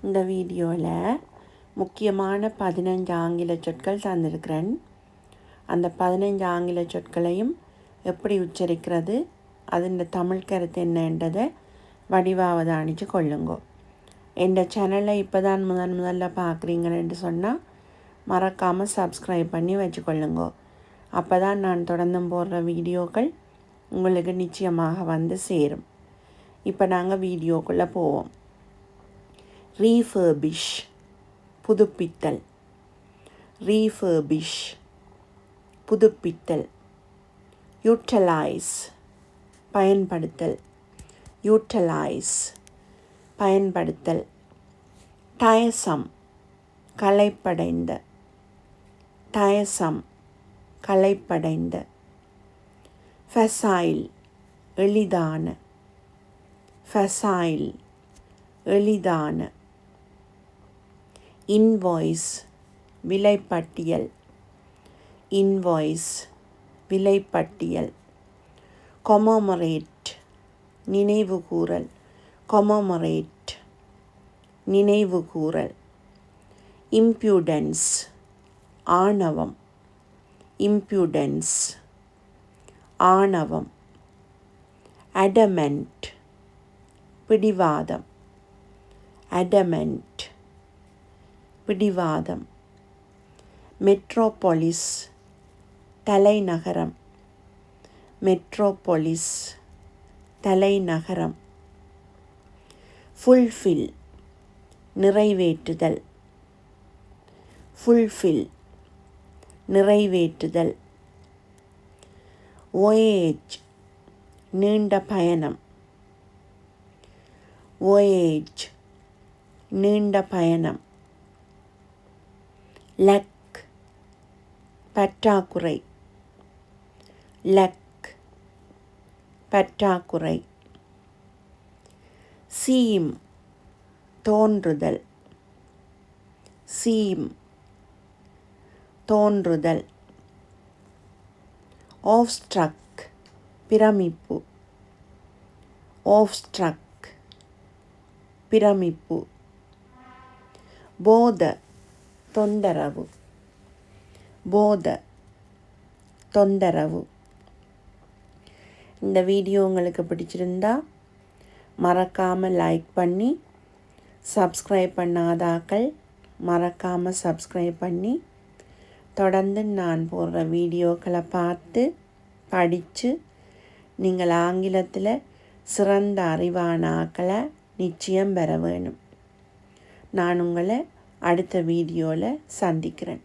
இந்த வீடியோவில் முக்கியமான 15 ஆங்கில சொற்கள் தந்திருக்கிறேன். அந்த 15 ஆங்கில சொற்களையும் எப்படி உச்சரிக்கிறது, அதன் தமிழ் கருத்து என்னன்றதை வடிவாவதானிச்சு கொள்ளுங்கோ. என் சேனலை இப்போ தான் முதல்ல பார்க்குறீங்கன்னு சொன்னால் மறக்காமல் சப்ஸ்கிரைப் பண்ணி வச்சுக்கொள்ளுங்கோ. அப்போ தான் நான் தொடர்ந்து போடுற வீடியோக்கள் உங்களுக்கு நிச்சயமாக வந்து சேரும். இப்போ நாங்கள் வீடியோக்குள்ளே போவோம். ரீஃபர்பிஷ், புதுப்பித்தல். ரீஃபர்பிஷ், புதுப்பித்தல். யூட்டிலைஸ், பயன்படுத்தல். யூட்டிலைஸ், பயன்படுத்தல். டயசம், களைப்படைந்த. டயசம், களைப்படைந்த. ஃபெசைல், எளிதான. ஃபெசைல், எளிதான. இன்வாய்ஸ், விலைப்பட்டியல். இன்வாய்ஸ், விலைப்பட்டியல். கொமமரேட், நினைவுகூரல். கொமமரேட், நினைவுகூரல். இம்ப்யூடன்ஸ், ஆணவம். இம்ப்யூடன்ஸ், ஆணவம். அடமெண்ட், பிடிவாதம். அடமெண்ட், பிடிவாதம். மெட்ரோபொலிஸ், தலைநகரம். மெட்ரோபொலிஸ், தலைநகரம். ஃபுல்ஃபில், நிறைவேற்றுதல். ஃபுல்ஃபில், நிறைவேற்றுதல். voyage, நீண்ட பயணம். voyage, நீண்ட பயணம். லக், பற்றாக்குறை. லக், பற்றாக்குறை. சீம், தோன்றுதல். சீம், தோன்றுதல். ஆஃப்ஸ்ட்ரக், பிரமிப்பு. ஆஃப்ஸ்ட்ரக், பிரமிப்பு. போத, தொந்தரவு. போத, தொந்தரவு. இந்த வீடியோ உங்களுக்கு பிடிச்சிருந்தா மறக்காமல் லைக் பண்ணி, சப்ஸ்கிரைப் பண்ணாதாக்கள் மறக்காமல் சப்ஸ்கிரைப் பண்ணி தொடர்ந்து நான் போடுற வீடியோக்களை பார்த்து படித்து நீங்கள் ஆங்கிலத்தில் சிறந்த அறிவான ஆக்களை நிச்சயம் பெற வேணும். நான் உங்களை அடுத்த வீடியோவில் சந்திக்கிறேன்.